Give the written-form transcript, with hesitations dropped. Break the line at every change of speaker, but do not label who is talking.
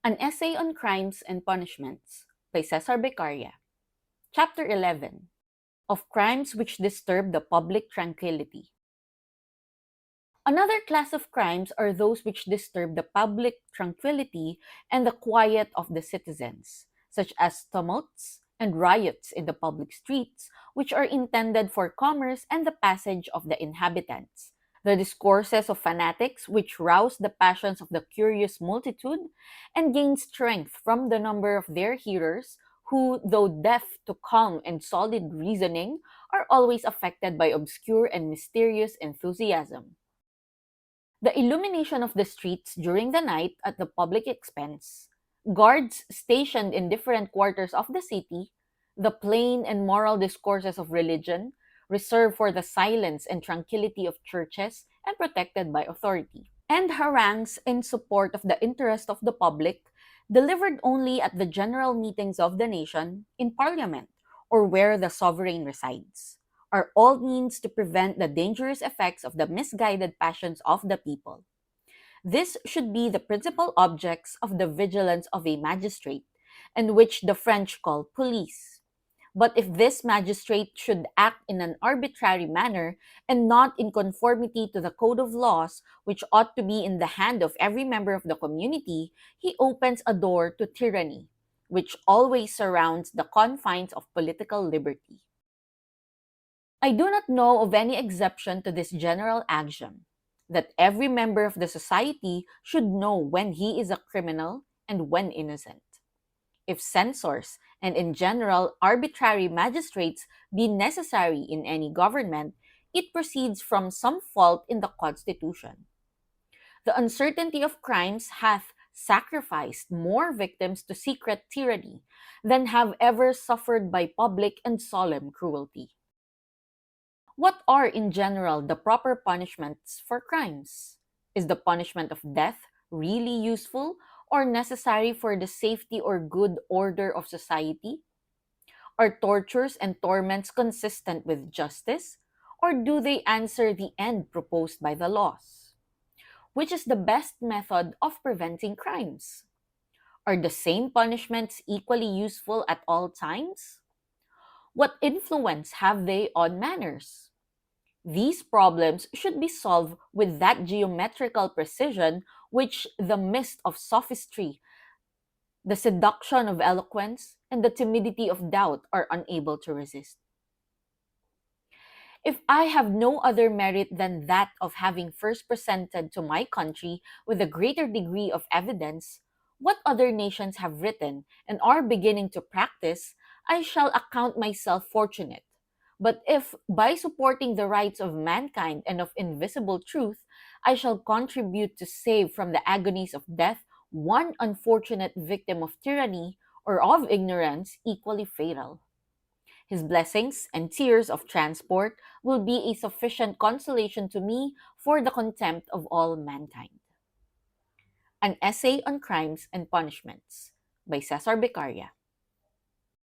An Essay on Crimes and Punishments by Cesar Beccaria. Chapter 11 of Crimes which Disturb the Public Tranquility. Another class of crimes are those which disturb the public tranquility and the quiet of the citizens, such as tumults and riots in the public streets, which are intended for commerce and the passage of the inhabitants, the discourses of fanatics which rouse the passions of the curious multitude and gain strength from the number of their hearers, who, though deaf to calm and solid reasoning, are always affected by obscure and mysterious enthusiasm. The illumination of the streets during the night at the public expense, guards stationed in different quarters of the city, the plain and moral discourses of religion, reserved for the silence and tranquility of churches and protected by authority, and harangues in support of the interest of the public, delivered only at the general meetings of the nation, in parliament, or where the sovereign resides, are all means to prevent the dangerous effects of the misguided passions of the people. This should be the principal objects of the vigilance of a magistrate, and which the French call police. But if this magistrate should act in an arbitrary manner and not in conformity to the code of laws, which ought to be in the hand of every member of the community, he opens a door to tyranny, which always surrounds the confines of political liberty. I do not know of any exception to this general axiom, that every member of the society should know when he is a criminal and when innocent. If censors and in general arbitrary magistrates be necessary in any government, it proceeds from some fault in the Constitution. The uncertainty of crimes hath sacrificed more victims to secret tyranny than have ever suffered by public and solemn cruelty. What are in general the proper punishments for crimes? Is the punishment of death really useful or necessary for the safety or good order of society? Are tortures and torments consistent with justice, or do they answer the end proposed by the laws? Which is the best method of preventing crimes? Are the same punishments equally useful at all times? What influence have they on manners? These problems should be solved with that geometrical precision which the mist of sophistry, the seduction of eloquence, and the timidity of doubt are unable to resist. If I have no other merit than that of having first presented to my country with a greater degree of evidence what other nations have written and are beginning to practice, I shall account myself fortunate. But if, by supporting the rights of mankind and of invisible truth, I shall contribute to save from the agonies of death one unfortunate victim of tyranny or of ignorance equally fatal, his blessings and tears of transport will be a sufficient consolation to me for the contempt of all mankind. An Essay on Crimes and Punishments by Cesar Beccaria.